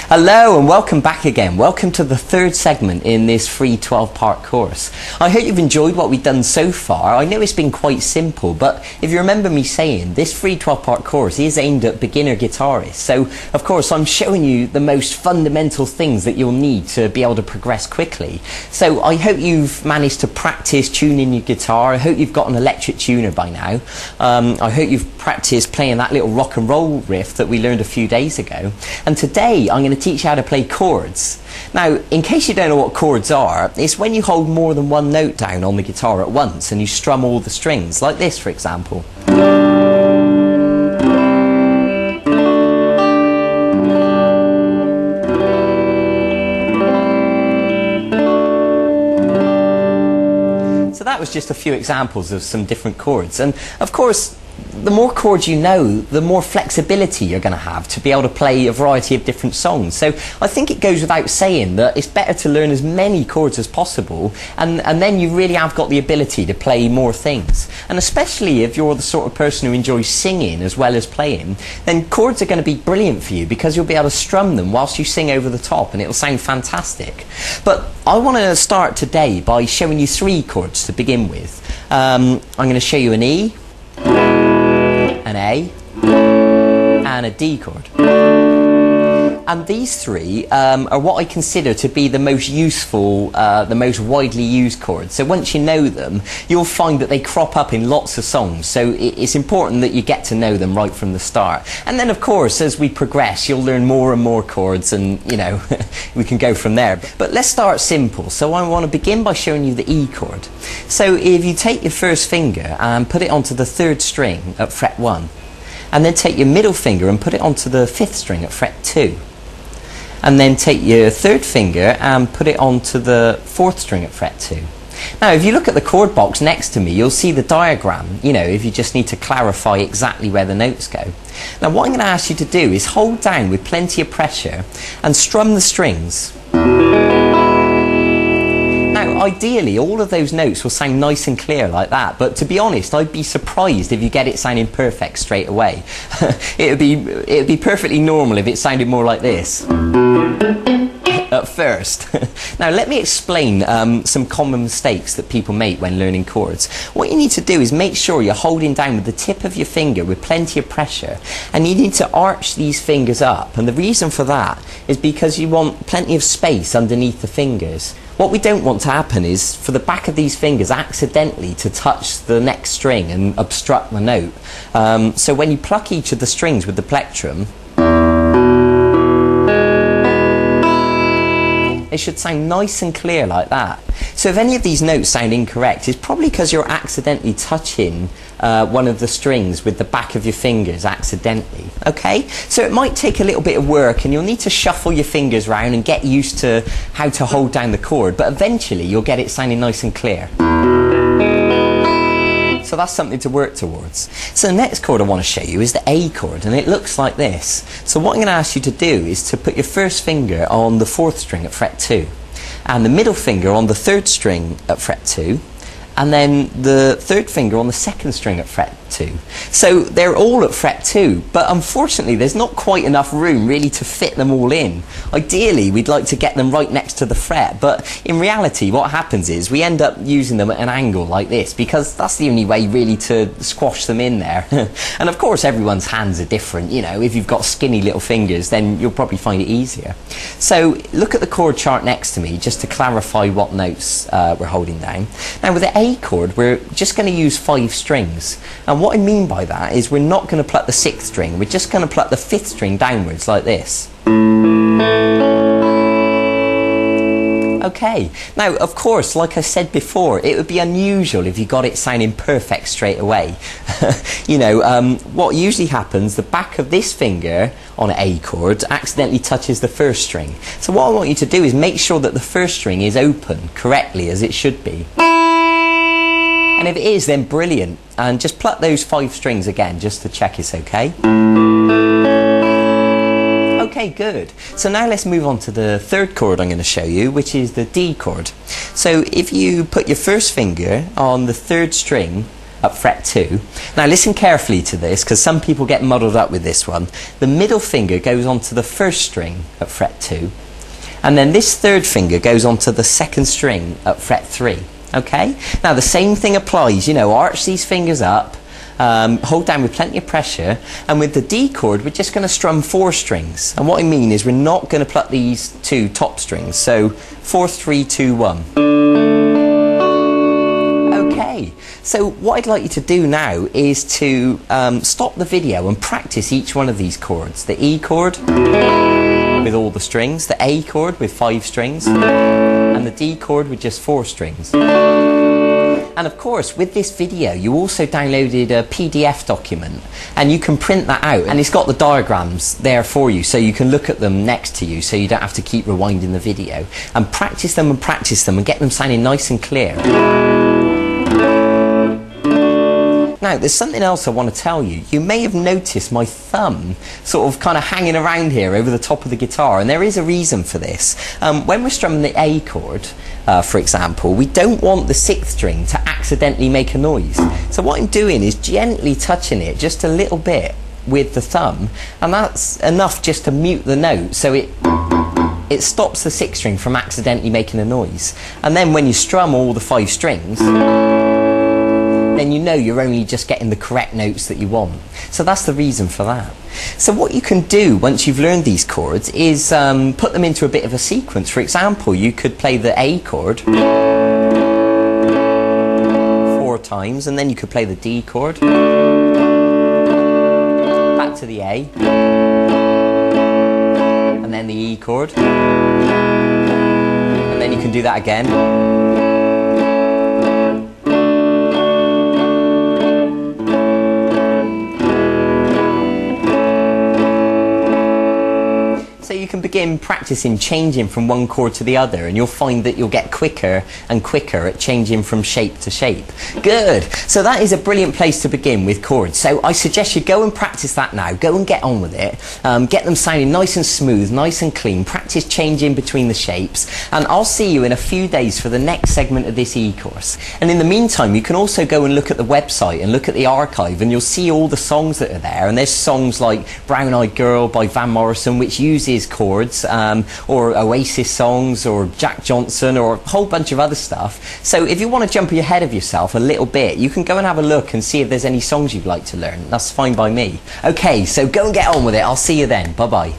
Hello and welcome back again. Welcome to the third segment in this free 12-part course. I hope you've enjoyed what we've done so far. I know it's been quite simple, but if you remember me saying, this free 12-part course is aimed at beginner guitarists. So, of course, I'm showing you the most fundamental things that you'll need to be able to progress quickly. So I hope you've managed to practice tuning your guitar. I hope you've got an electric tuner by now. I hope you've practiced playing that little rock and roll riff that we learned a few days ago. And today I'm going to teach you how to play chords. Now, in case you don't know what chords are, it's when you hold more than one note down on the guitar at once and you strum all the strings, like this for example. So that was just a few examples of some different chords, and of course the more chords you know, the more flexibility you're going to have to be able to play a variety of different songs. So I think it goes without saying that it's better to learn as many chords as possible, and then you really have got the ability to play more things. And especially if you're the sort of person who enjoys singing as well as playing, then chords are going to be brilliant for you because you'll be able to strum them whilst you sing over the top and it'll sound fantastic. But I want to start today by showing you three chords to begin with. I'm going to show you an E, an A, and a D chord. And these three are what I consider to be the most useful, the most widely used chords. So once you know them, you'll find that they crop up in lots of songs. So it's important that you get to know them right from the start. And then of course, as we progress, you'll learn more and more chords and, you know, we can go from there. But let's start simple. So I want to begin by showing you the E chord. So if you take your first finger and put it onto the third string at fret 1, and then take your middle finger and put it onto the fifth string at fret 2. And then take your third finger and put it onto the fourth string at fret 2. Now if you look at the chord box next to me, you'll see the diagram, you know, if you just need to clarify exactly where the notes go. Now what I'm going to ask you to do is hold down with plenty of pressure and strum the strings. Now ideally all of those notes will sound nice and clear like that, but to be honest I'd be surprised if you get it sounding perfect straight away. It'd be perfectly normal if it sounded more like this at first. Now let me explain some common mistakes that people make when learning chords. What you need to do is make sure you're holding down with the tip of your finger with plenty of pressure, and you need to arch these fingers up, and the reason for that is because you want plenty of space underneath the fingers. What we don't want to happen is for the back of these fingers accidentally to touch the next string and obstruct the note. So when you pluck each of the strings with the plectrum, it should sound nice and clear like that. So if any of these notes sound incorrect, it's probably because you're accidentally touching one of the strings with the back of your fingers accidentally. Okay? So it might take a little bit of work and you'll need to shuffle your fingers around and get used to how to hold down the chord, but eventually you'll get it sounding nice and clear. So that's something to work towards. So the next chord I want to show you is the A chord, and it looks like this. So what I'm going to ask you to do is to put your first finger on the fourth string at fret 2, and the middle finger on the third string at fret 2, and then the third finger on the second string at fret 2. So they're all at fret 2, but unfortunately there's not quite enough room really to fit them all in. Ideally we'd like to get them right next to the fret, but in reality what happens is we end up using them at an angle like this, because that's the only way really to squash them in there. And of course everyone's hands are different, you know, if you've got skinny little fingers then you'll probably find it easier. So look at the chord chart next to me just to clarify what notes we're holding down. Now with the A chord we're just going to use 5 strings, and what I mean by that is we're not going to pluck the 6th string, we're just going to pluck the 5th string downwards like this. Okay, now of course, like I said before, it would be unusual if you got it sounding perfect straight away. You know, what usually happens, the back of this finger on an A chord accidentally touches the first string. So what I want you to do is make sure that the first string is open correctly as it should be. And if it is, then brilliant. And just pluck those 5 strings again just to check it's okay. Okay, good. So now let's move on to the third chord I'm going to show you, which is the D chord. So if you put your first finger on the third string at fret 2. Now listen carefully to this, because some people get muddled up with this one. The middle finger goes onto the first string at fret 2, and then this third finger goes onto the second string at fret 3. Okay? Now the same thing applies, you know, arch these fingers up, hold down with plenty of pressure, and with the D chord we're just going to strum 4 strings. And what I mean is we're not going to pluck these 2 top strings. So 4, 3, 2, 1. Okay, so what I'd like you to do now is to stop the video and practice each one of these chords. The E chord with all the strings, the A chord with 5 strings, and the D chord with just 4 strings. And of course, with this video, you also downloaded a PDF document, and you can print that out, and it's got the diagrams there for you, so you can look at them next to you, so you don't have to keep rewinding the video. And practice them and get them sounding nice and clear. Now, there's something else I want to tell you. You may have noticed my thumb sort of kind of hanging around here over the top of the guitar, and there is a reason for this. When we're strumming the A chord, for example, we don't want the 6th string to accidentally make a noise. So what I'm doing is gently touching it just a little bit with the thumb, and that's enough just to mute the note, so it stops the 6th string from accidentally making a noise. And then when you strum all the 5 strings, then you know you're only just getting the correct notes that you want. So that's the reason for that. So what you can do once you've learned these chords is put them into a bit of a sequence. For example, you could play the A chord 4 times, and then you could play the D chord, back to the A, and then the E chord, and then you can do that again. So you can begin practicing changing from one chord to the other, and you'll find that you'll get quicker and quicker at changing from shape to shape. Good. So that is a brilliant place to begin with chords. So I suggest you go and practice that now. Go and get on with it. Get them sounding nice and smooth, nice and clean. Practice changing between the shapes. And I'll see you in a few days for the next segment of this e-course. And in the meantime, you can also go and look at the website and look at the archive, and you'll see all the songs that are there. And there's songs like Brown Eyed Girl by Van Morrison, which uses chords, or Oasis songs, or Jack Johnson, or a whole bunch of other stuff. So if you want to jump ahead of yourself a little bit, you can go and have a look and see if there's any songs you'd like to learn. That's fine by me. Okay, so go and get on with it. I'll see you then. Bye bye.